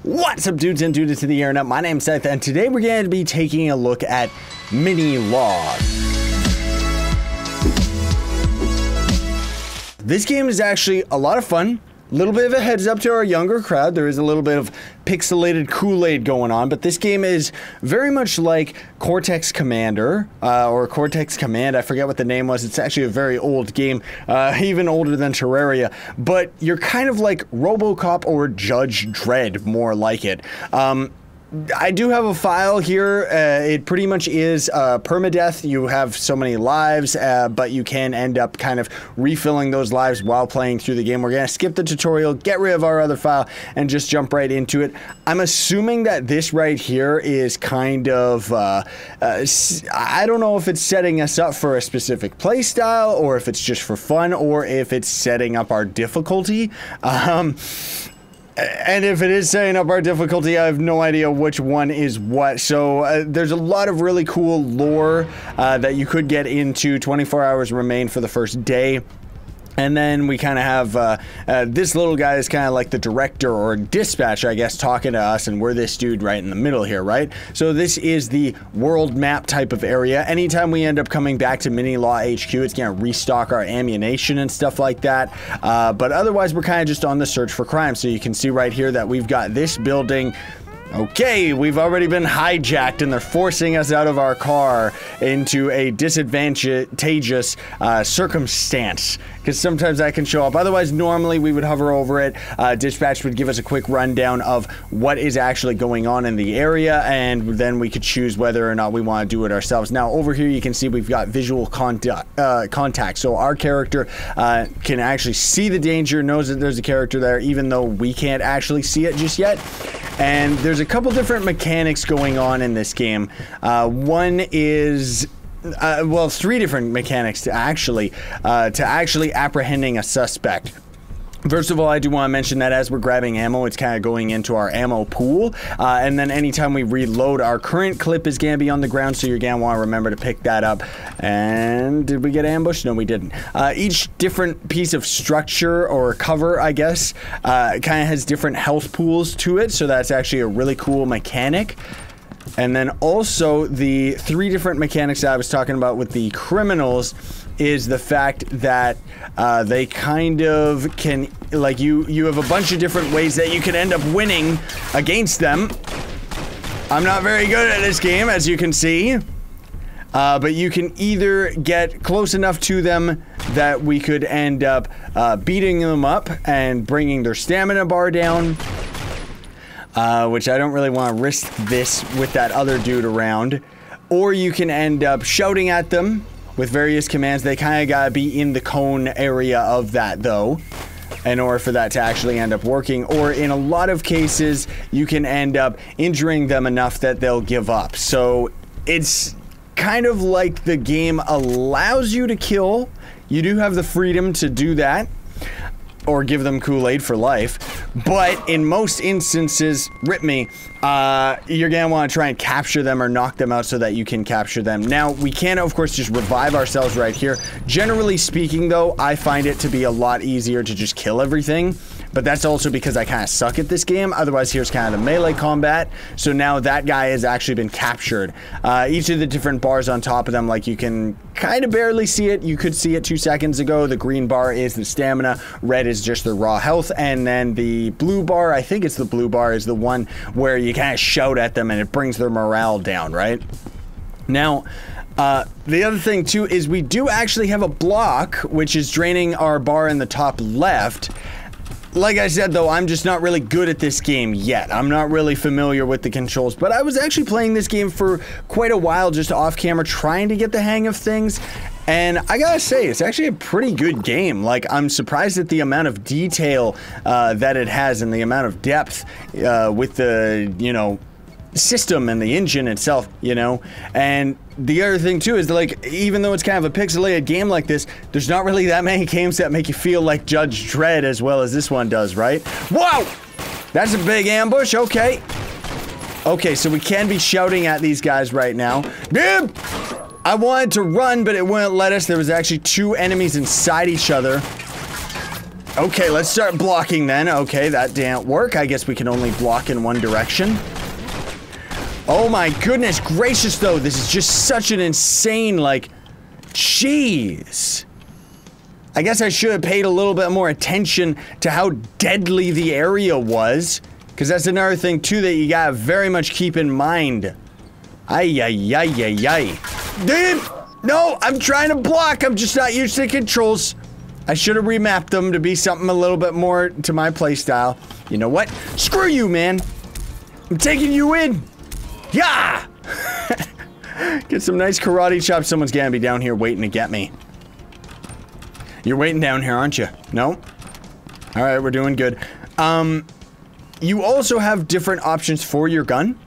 What's up, dudes and dudes to the internet? My name's Scythe, and today we're going to be taking a look at miniLAW. This game is actually a lot of fun. A little bit of a heads up to our younger crowd. There is a little bit of pixelated Kool-Aid going on, but this game is very much like Cortex Commander, or Cortex Command. I forget what the name was. It's actually a very old game, even older than Terraria, but you're kind of like RoboCop or Judge Dredd, more like it. I do have a file here. It pretty much is permadeath. You have so many lives, but you can end up kind of refilling those lives while playing through the game. We're going to skip the tutorial, get rid of our other file, and just jump right into it. I'm assuming that this right here is kind of, I don't know if it's setting us up for a specific play style, or if it's just for fun, or if it's setting up our difficulty. And if it is setting up our difficulty, I have no idea which one is what. So there's a lot of really cool lore that you could get into. 24 hours remain for the first day. And then we kind of have this little guy is kind of like the director or dispatch, I guess, talking to us, and we're this dude right in the middle here, right? So this is the world map type of area. Anytime we end up coming back to miniLAW HQ, it's going to restock our ammunition and stuff like that. But otherwise, we're kind of just on the search for crime. So you can see right here that we've got this building. Okay, we've already been hijacked and they're forcing us out of our car into a disadvantageous circumstance, because sometimes that can show up. Otherwise, normally we would hover over it. Dispatch would give us a quick rundown of what is actually going on in the area, and then we could choose whether or not we want to do it ourselves. Now, over here you can see we've got visual contact. So our character can actually see the danger, knows that there's a character there, even though we can't actually see it just yet. And there's a couple different mechanics going on in this game. One is, well, three different mechanics to actually apprehending a suspect. First of all, I do want to mention that as we're grabbing ammo, it's kind of going into our ammo pool. And then anytime we reload, our current clip is going to be on the ground, so you're going to want to remember to pick that up. And did we get ambushed? No, we didn't. Each different piece of structure or cover, I guess, kind of has different health pools to it, so that's actually a really cool mechanic. And then also the three different mechanics that I was talking about with the criminals is the fact that they kind of can, like, you have a bunch of different ways that you can end up winning against them. I'm not very good at this game, as you can see. But you can either get close enough to them that we could end up beating them up and bringing their stamina bar down. Which I don't really want to risk this with that other dude around. Or you can end up shouting at them with various commands. They kind of gotta be in the cone area of that, though, in order for that to actually end up working. Or in a lot of cases, you can end up injuring them enough that they'll give up. So it's kind of like the game allows you to kill. You do have the freedom to do that, or give them Kool-Aid for life, but in most instances, rip me, you're gonna want to try and capture them or knock them out so that you can capture them. Now, we can, of course, just revive ourselves right here. Generally speaking, though, I find it to be a lot easier to just kill everything, but that's also because I kind of suck at this game. Otherwise, here's kind of the melee combat. So now that guy has actually been captured. Each of the different bars on top of them, like, you can kind of barely see it. You could see it 2 seconds ago. The green bar is the stamina, red is just the raw health, and then the blue bar, I think it's the blue bar, is the one where you kind of shout at them and it brings their morale down, right? Now, the other thing too is we do actually have a block which is draining our bar in the top left. Like I said, though, I'm just not really good at this game yet. I'm not really familiar with the controls, but I was actually playing this game for quite a while just off camera, trying to get the hang of things. And I gotta say, it's actually a pretty good game. Like, I'm surprised at the amount of detail that it has and the amount of depth with the, you know, system and the engine itself, you know. And the other thing too is, like, even though it's kind of a pixelated game like this, there's not really that many games that make you feel like Judge Dredd as well as this one does, right? Whoa! That's a big ambush, okay. Okay, so we can be shouting at these guys right now. I wanted to run, but it wouldn't let us. There was actually 2 enemies inside each other. Okay, let's start blocking then. Okay, that didn't work. I guess we can only block in one direction. Oh my goodness gracious, though. This is just such an insane, like, jeez. I guess I should have paid a little bit more attention to how deadly the area was. Because that's another thing, too, that you gotta very much keep in mind. Ay, ay, ay, ay, ay. Dude! No, I'm trying to block. I'm just not used to the controls. I should have remapped them to be something a little bit more to my playstyle. You know what? Screw you, man. I'm taking you in. Yeah! Get some nice karate chops. Someone's gonna be down here waiting to get me. You're waiting down here, aren't you? No? Alright, we're doing good. You also have different options for your gun.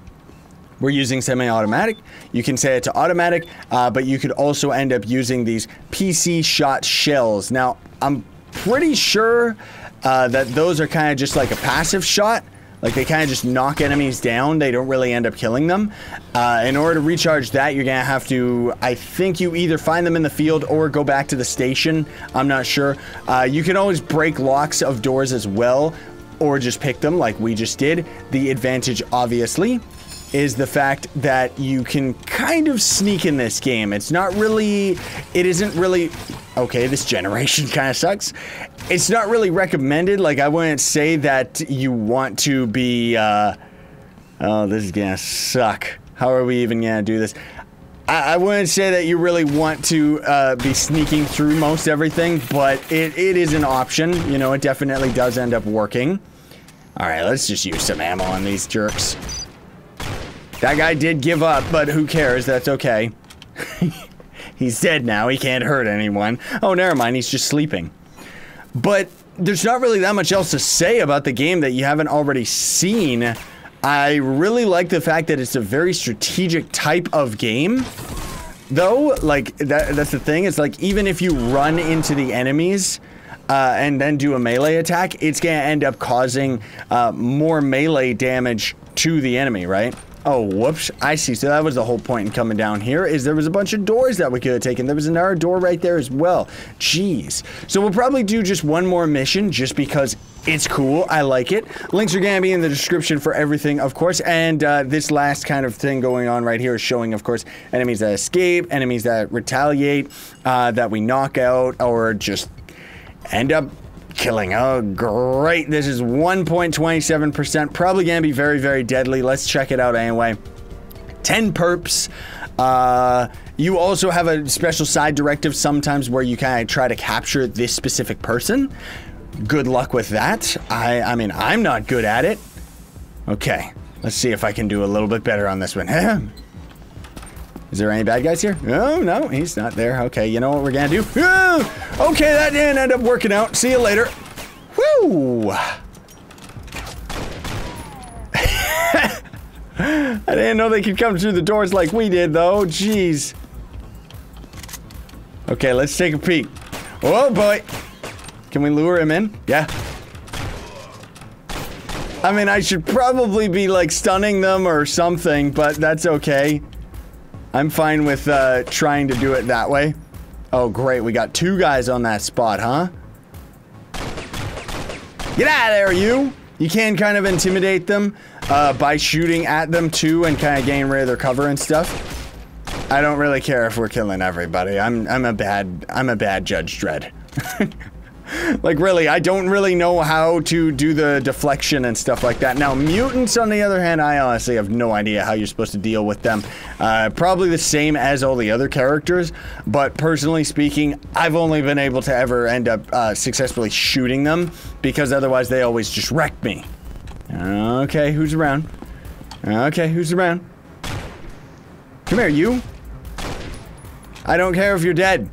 We're using semi-automatic. You can set it to automatic, but you could also end up using these PC shot shells. Now, I'm pretty sure that those are kind of just like a passive shot. Like, they kind of just knock enemies down. They don't really end up killing them. In order to recharge that, you're going to have to, I think you either find them in the field or go back to the station. I'm not sure. You can always break locks of doors as well, or just pick them like we just did. The advantage, obviously, is the fact that you can kind of sneak in this game. It's not really, it isn't really, okay, this generation kind of sucks. It's not really recommended. Like, I wouldn't say that you want to be, oh, this is gonna suck. How are we even gonna do this? I wouldn't say that you really want to be sneaking through most everything, but it is an option. You know, it definitely does end up working. All right, let's just use some ammo on these jerks. That guy did give up, but who cares? That's okay. He's dead now. He can't hurt anyone. Oh, never mind. He's just sleeping. But there's not really that much else to say about the game that you haven't already seen. I really like the fact that it's a very strategic type of game. Though, like, that's the thing. It's like, even if you run into the enemies and then do a melee attack, it's going to end up causing more melee damage to the enemy, right? Oh, whoops. I see. So that was the whole point in coming down here, is there was a bunch of doors that we could have taken. There was another door right there as well. Jeez. So we'll probably do just one more mission just because it's cool. I like it. Links are going to be in the description for everything, of course. And this last kind of thing going on right here is showing, of course, enemies that escape, enemies that retaliate, that we knock out, or just end up killing. Oh, great. This is 1.27%. Probably going to be very, very deadly. Let's check it out anyway. 10 perps. You also have a special side directive sometimes where you kind of try to capture this specific person. Good luck with that. I mean, I'm not good at it. Okay. Let's see if I can do a little bit better on this one. Is there any bad guys here? Oh, no, he's not there. Okay, you know what we're gonna do? Okay, that didn't end up working out. See you later. Woo! I didn't know they could come through the doors like we did, though. Jeez. Okay, let's take a peek. Oh, boy. Can we lure him in? Yeah. I mean, I should probably be, like, stunning them or something, but that's okay. I'm fine with trying to do it that way. Oh, great. We got 2 guys on that spot, huh? Get out of there, you! You can kind of intimidate them by shooting at them, too, and kind of getting rid of their cover and stuff. I don't really care if we're killing everybody. I'm a bad Judge Dredd. Like, really, I don't really know how to do the deflection and stuff like that. Now, mutants, on the other hand, I honestly have no idea how you're supposed to deal with them. Probably the same as all the other characters, but personally speaking, I've only been able to ever end up successfully shooting them, because otherwise they always just wreck me. Okay, who's around? Okay, who's around? Come here, you. I don't care if you're dead.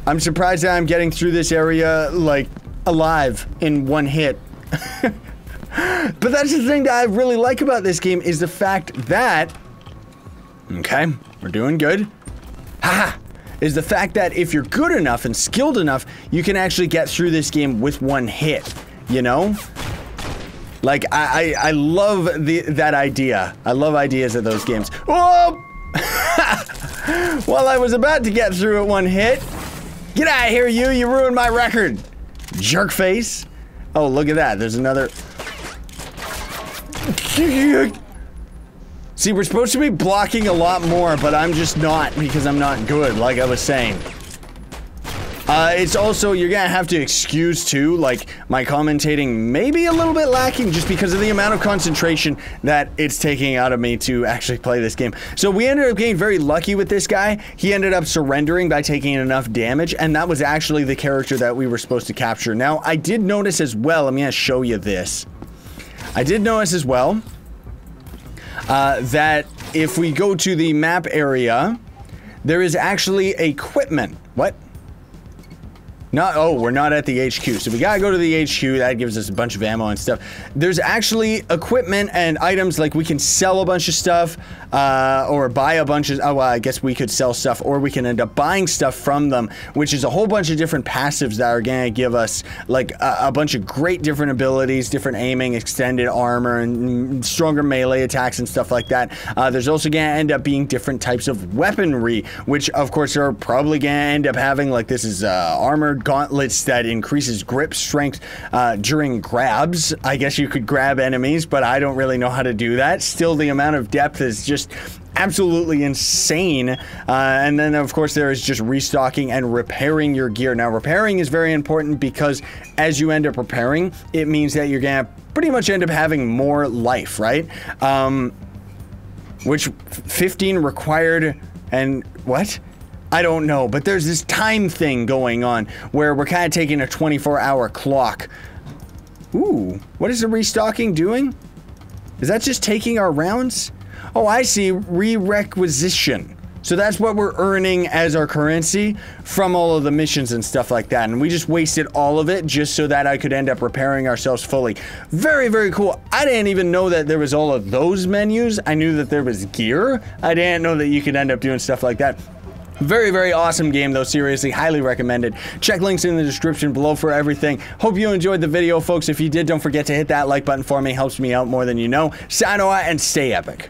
I'm surprised that I'm getting through this area, like, alive in one hit. But that's the thing that I really like about this game, is the fact that... Okay, we're doing good. Haha! Is the fact that if you're good enough and skilled enough, you can actually get through this game with one hit, you know? Like, I love that idea. I love ideas of those games. Oh! Well, I was about to get through it one hit. Get out of here, you! You ruined my record! Jerk face. Oh, look at that. There's another. See, we're supposed to be blocking a lot more, but I'm just not because I'm not good, like I was saying. It's also, you're gonna have to excuse too, like, my commentating may be a little bit lacking just because of the amount of concentration that it's taking out of me to actually play this game. So we ended up getting very lucky with this guy. He ended up surrendering by taking enough damage, and that was actually the character that we were supposed to capture. Now, I did notice as well, I'm gonna show you this. I did notice as well that if we go to the map area, there is actually equipment. What? Oh, we're not at the HQ, so we gotta go to the HQ. That gives us a bunch of ammo and stuff. There's actually equipment and items, like we can sell a bunch of stuff, or buy a bunch of, oh, well, I guess we could sell stuff, or we can end up buying stuff from them, which is a whole bunch of different passives that are gonna give us, like, a bunch of great different abilities, different aiming, extended armor, and stronger melee attacks and stuff like that. There's also gonna end up being different types of weaponry, which, of course, are probably gonna end up having, like, this is, armored gauntlets that increases grip strength during grabs. I guess you could grab enemies, but I don't really know how to do that. Still, the amount of depth is just absolutely insane. And then, of course, there is just restocking and repairing your gear. Now, repairing is very important because as you end up repairing, it means that you're gonna pretty much end up having more life, right? Which 15 required and what? I don't know, but there's this time thing going on where we're kind of taking a 24-hour clock. Ooh, what is the restocking doing? Is that just taking our rounds? Oh, I see, re-requisition. So that's what we're earning as our currency from all of the missions and stuff like that. And we just wasted all of it just so that I could end up repairing ourselves fully. Very, very cool. I didn't even know that there was all of those menus. I knew that there was gear. I didn't know that you could end up doing stuff like that. Very, very awesome game, though. Seriously, highly recommended. Check links in the description below for everything. Hope you enjoyed the video, folks. If you did, don't forget to hit that like button for me. Helps me out more than you know. Sign out and stay epic.